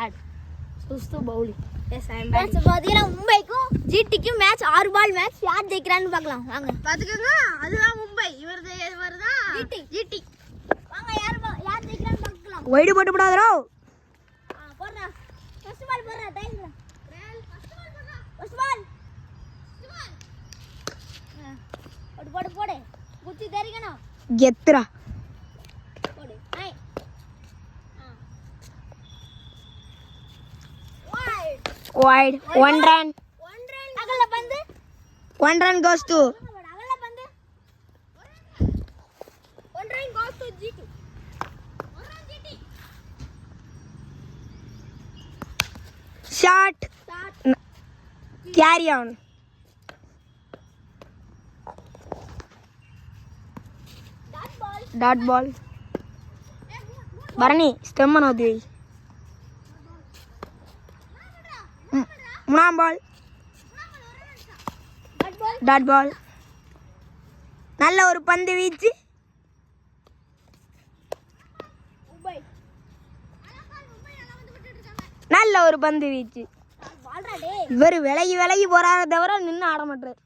Ad. Sustu bowling. Yes, I am batting. பாத்தீங்கன்னா மும்பைக்கும் ஜிடிக்கும் match 6 பால் match. யார் ஜெயிக்கறான்னு பார்க்கலாம். வாங்க. பாத்துக்கங்க. அதுதான் மும்பை. இவர்தான் ஜிடி. வாங்க யார் ஜெயிக்கறான்னு பார்க்கலாம். வைடு போட்டு போடாதடா. போடுறா. ஃபர்ஸ்ட் பால் போடுறா. டைம். First ball. போடு. குச்சி தெரிக்கணும். கெத்துடா. போடு. ஹை. Wide. 1 run. அகல பந்து. 1 run goes to. அகல பந்து. 1 run goes to GT. 1 run GT. Shot. Carry on. Dot ball. Barani, stem anodi. Munam ball. Dot ball. நல்ல ஒரு பந்து வீச்சு. நல்ல ஒரு பந்து வீச்சு. இவர் விலகி போறாத தவிர நின்று ஆட மாட்டார்.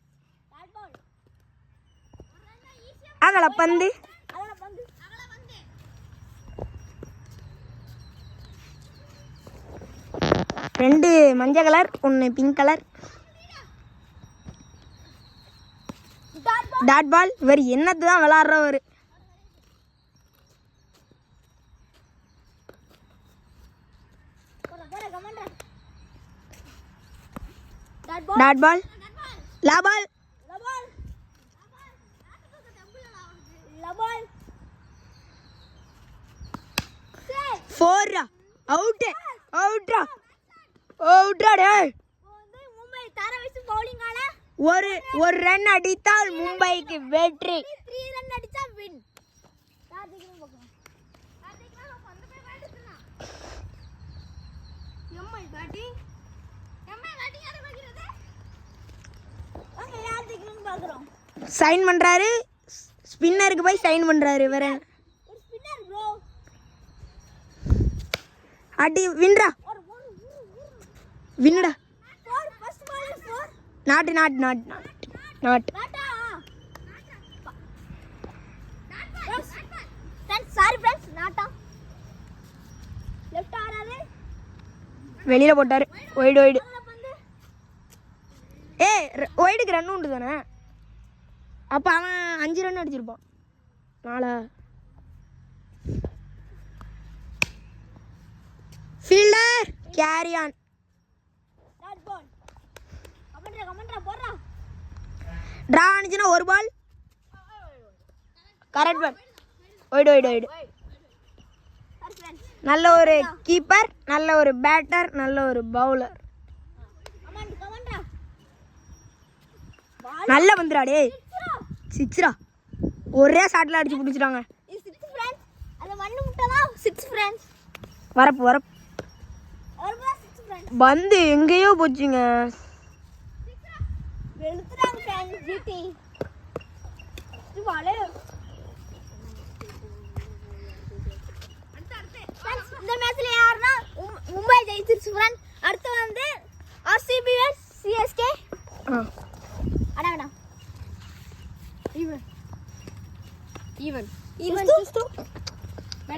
அகல பந்து. ரெண்டு மஞ்சள் கலர், ஒன்று பிங்க் கலர். Dot ball. இவர் என்னத்து தான் விளாட்றவர். Dot ball. லா பால். ஃபோர். அவுட்ரா டேய். மும்பை தரவச்சு பவுலிங் ஆல ஒரு ரன் அடித்தால் மும்பைக்கு வெற்றி. 3 ரன் அடிச்சா வின். கார்த்திகேயன் பார்க்கலாம். கார்த்திகேயன் வந்து போய் பேட்டினா. எம்ஐ பேட்டிங் யார பாக்குறது? வாங்க கார்த்திகேயன் பார்க்கறோம். சைன் பண்றாரு. ஸ்பின்னருக்கு போய் சைன் பண்றாரு. வேற ஒரு ஸ்பின்னர் ப்ரோ. அடி வின்டா. வின்னுடா. First ball 4. Not. Sorry friends நாட்டா. லெஃப்ட் ஆறாரு. வெளியில போட்டாரு. வைடு. ஏய் வைடுக்கு ரன் உண்டு தானே. அப்ப அவன் 5 ரன் அடிச்சிருப்பான். 4. Fielder carry on. Dot ball. கமெண்ட்ரா போடுறா. டிரா ஆனிச்சுனா ஒரு பால். கரெக்ட் பால். வைடு. நல்ல ஒரு கீப்பர், நல்ல ஒரு பேட்டர், நல்ல ஒரு பவுலர். கமெண்ட்ரா. நல்ல பந்துடா டேய். 6 ஒரே ஷாட்ல அடிச்சு புடிச்சிட்டாங்க. 6 फ्रेंड्स. அது மண்ணு முட்டதா 6 फ्रेंड्स. வரப்பு. ஒரு பால் 6 फ्रेंड्स. பந்து எங்கேயோ போச்சுங்க. வெளுத்துறாங்க फ्रेंड्स ஜிடி. பாலே. இந்த மேட்ச்ல யாருன்னா மும்பை ஜெயிச்சிருச்சு फ्रेंड्स. அடுத்து வந்து ஆர்சிபி vs சிஎஸ்கே. அடடா. ஈவன்.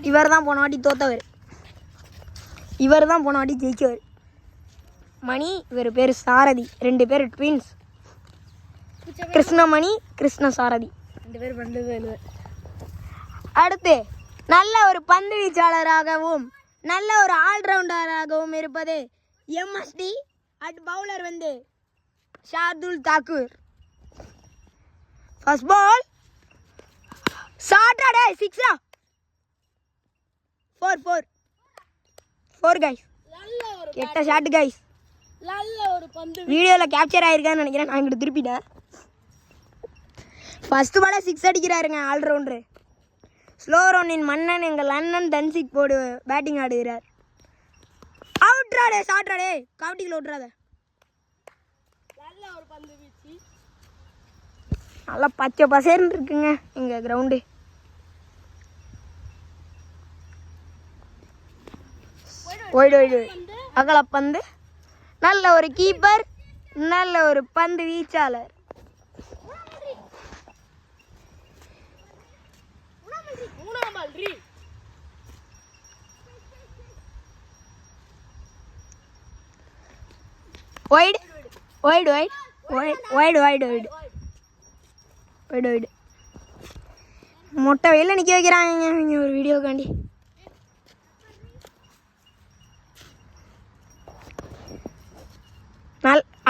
இவர் தான் போன வாட்டி தோத்தவர். இவர் தான் போன வாட்டி ஜெயிச்சவர். மணி. இவர் பேர் சாரதி. 2 பேர் ட்வின்ஸ். கிருஷ்ணமணி, கிருஷ்ண சாரதி. 2 பேர் பந்து. அடுத்து நல்ல ஒரு பந்து வீச்சாளராகவும் நல்ல ஒரு ஆல்ரவுண்டராகவும் இருப்பது எம்எஸ்டி. அட் பவுலர் வந்து ஷார்துல் தாக்கூர். First ball. ஷார்ட்டா டேய். 6 4 கைஸ். நல்ல ஒரு கெட்ட ஷாட் கைஸ். நல்ல ஒரு பந்து. வீடியோவில் கேப்சர் ஆயிருக்கான்னு நினைக்கிறேன். நான் இங்கிட்டு திருப்பிட்டேன். ஃபர்ஸ்ட் பாலே 6 அடிக்கிறாருங்க ஆல்ரவுண்டரு. ஸ்லோ ரவுண்டின் மன்னன் எங்கள் அண்ணன் தன்சிக் போடு பேட்டிங் ஆடுகிறார். அவுட்ராடே. ஷார்ட்ராடே. கபடிக்குள்ள விட்றாத. நல்ல ஒரு பந்து வீச்சு. நல்லா பச்சை பசேர்னு இருக்குங்க எங்கள் கிரவுண்டு. வைடு. அகலப்பந்து, நல்ல ஒரு கீப்பர், நல்ல ஒரு பந்து வீச்சாளர். Wide wide wide wide wide wide wide wide மொட்டை வெயில நிற்க வைக்கிறாங்க இங்கே ஒரு வீடியோக்காண்டி.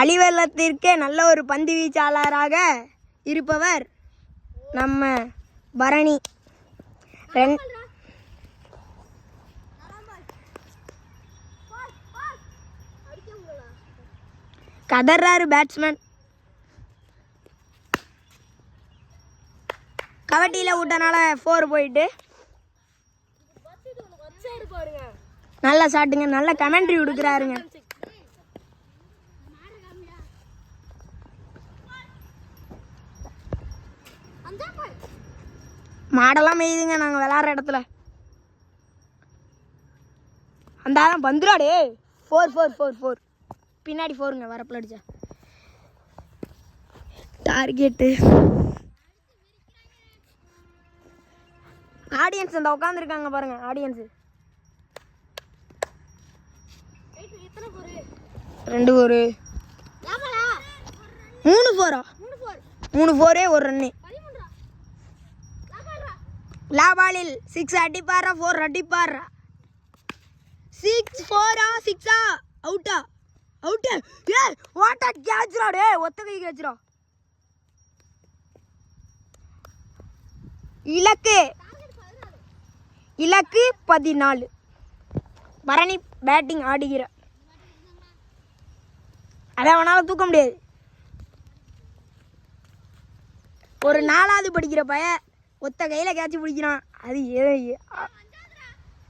அலிவெள்ளத்திற்கே நல்ல ஒரு பந்து வீச்சாளராக இருப்பவர் நம்ம பரணி. கதறாரு பேட்ஸ்மேன். கபட்டியில் விட்டனால 4 போயிட்டு நல்லா சாட்டுங்க. நல்ல கமெண்ட்ரி கொடுக்குறாருங்க. மாடெல்லாம் மேயுதுங்க நாங்கள் விளாட்ற இடத்துல. அந்த ஆதான் பந்துராடே. 4 4 4 4 பின்னாடி 4ங்க வரப்பில் அடிச்சா. டார்கெட்டு ஆடியன்ஸ் அந்த உட்காந்துருக்காங்க பாருங்க. ஆடியன்ஸு 2 ஒரு 3 4 3 4 ஒரு ரன்னு. லாபாலில் 6 அடிப்பாரா 4 அடிப்பாரா? 6 4 6 அவுட்டா அவுட்டு. ஏ வாட் அட் கேட்ச்ரா டே. ஒத்த கை கேட்ச்ரா. இலக்கு 14. பரணி பேட்டிங் ஆடுகிறார். அதை அவனால் தூக்க முடியாது. ஒரு 4வது படிக்கிற பையன் ஒத்த கையில் கேட்ச் பிடிக்கிறான். அது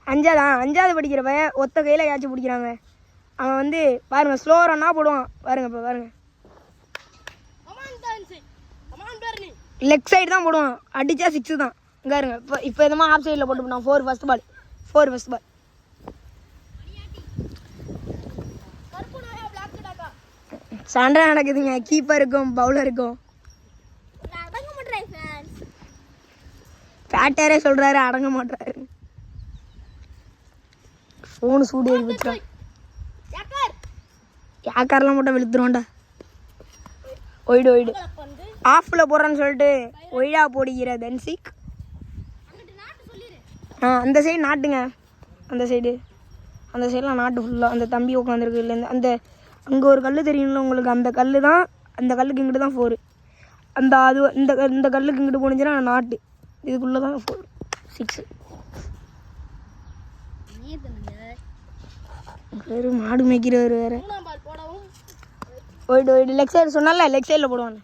5வது படிக்கிற பையன் ஒத்த கையில் கேட்ச் பிடிக்கிறாங்க. அவன் வந்து பாருங்க ஸ்லோ ரன்னா போடுவான் பாருங்க. இப்போ பாருங்க லெக் சைடு தான் போடுவான். அடித்தா 6 தான். இங்கே இருங்க. இப்போ எதுமா ஆஃப் சைடில் போட்டு போனான். 4 ஃபஸ்ட் பால் 4 ஃபஸ்ட் பால். சண்டை நடக்குதுங்க கீப்பருக்கும் பவுலருக்கும். பேட்டரே சொல்கிறாரு அடங்க மாட்டாரு. ஃபோனு சூடு ஏறி வச்சுருவான். யாக்காரெல்லாம் மட்டும் வெளுத்துருவான்டா. ஒய்டு ஒய்டு ஆஃபில் போடுறேன்னு சொல்லிட்டு ஒய்டா போடுகிற தன்சிக். அந்த சைடு நாட்டுங்க. அந்த சைடெலாம் நாட்டு ஃபுல்லாக. அந்த தம்பி உட்காந்துருக்கு இல்லை அந்த அங்கே ஒரு கல் தெரியும்ல உங்களுக்கு. அந்த கல் தான். அந்த கல்லுக்கு இங்கிட்டு தான் 4. அந்த அது இந்த கல்லுக்கு இங்கிட்டு போனிச்சுன்னா நாட்டு. இதுக்குள்ளே தான் 4 6. வேறு மாடு மேய்க்கிறவர் வேறு. ஒய்டு ஒய்டு லெக் சைடு சொன்னால லெக் சைடில் போடுவாங்க.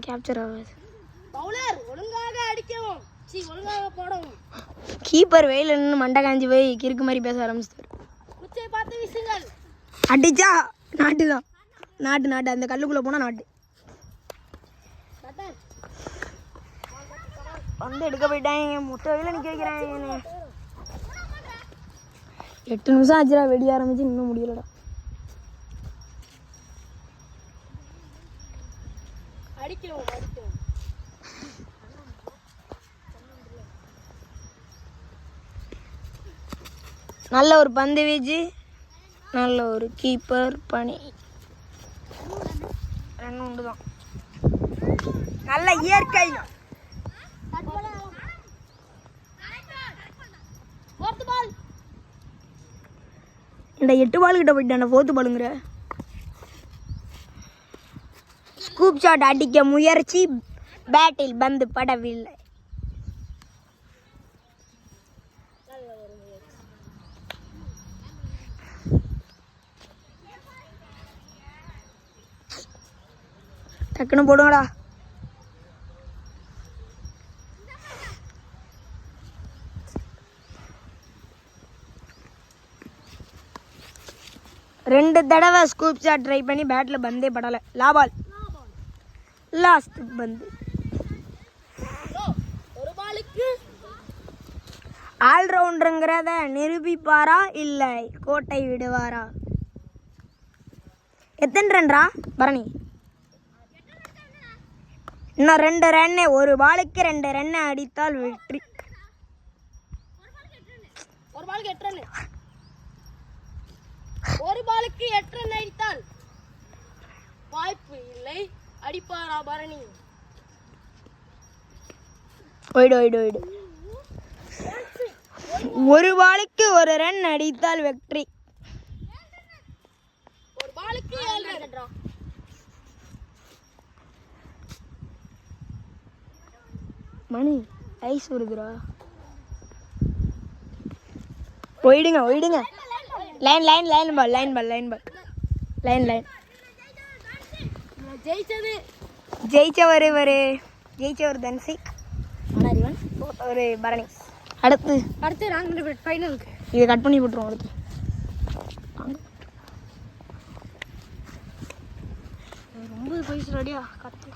கேப்சர் ஆகாது. கீப்பர் வெயில நின்று மண்டை காஞ்சி போய் கிறுக்கு மாதிரி பேச ஆரம்பிச்சிட்டாரு. அடிச்சா நாட்டு தான். நாட்டு அந்த கல்லுக்குள்ளே போனால் நாட்டு. வந்து எடுக்க போயிட்டாங்க. முட்டை வகையில் நிற்க வைக்கிறாங்க. 8 நிமிஷம் ஆச்சுடா வெடிய ஆரம்பிச்சு இன்னும் முடியலடா. நல்ல ஒரு பந்து வீச்சு, நல்ல ஒரு கீப்பர் பணி. 2 உண்டு தான். நல்ல இயற்கை. இந்த 8 பால் கிட்ட போயிட்டான 4th பாலுங்கிற. ஸ்கூப் ஷாட் அடிக்க முயற்சி, பேட்டில் பந்து படவில்லை. டக்குன்னு போடுவாடா. ரெண்டு தடவை ஸ்கூப் ஷாட் ட்ரை பண்ணி பேட்டில் பந்தே படலை. லாபால் லாஸ்ட் பந்து. ஒரு பாலுக்கு ஆல்ரவுண்டருங்கிறத நிரூபிப்பாரா இல்லை கோட்டை விடுவாரா? எத்தனை ரன்ரா பரணி? இன்னும் 2 ரன்னு. ஒரு பாலுக்கு 2 ரன்னு அடித்தால் வெற்றி. ஒரு பாலுக்கு 8 ரன். ஒரு பாலுக்கு 8 ரன் அடித்தால் வாய்ப்பு இல்லை. அடிப்பாரா பரணி? Wide wide wide. ஒரு பாலுக்கு 1 ரன் அடித்தால் வெற்றி. ஒரு பாலுக்கு 7 ரன். மணி ஐஸ் வருதுரா. ஒய்டுங்க ஒய்டுங்க. Line line line ball line ball line ball line line. ஜெயிச்சவர் தன்சிக், ஒரு பரணி. அடுத்து நாங்கள் ஃபைனலுக்கு இதை கட் பண்ணி போட்டுருவோம். அடுத்து ரொம்ப பைசா ரெடியா கட்டு.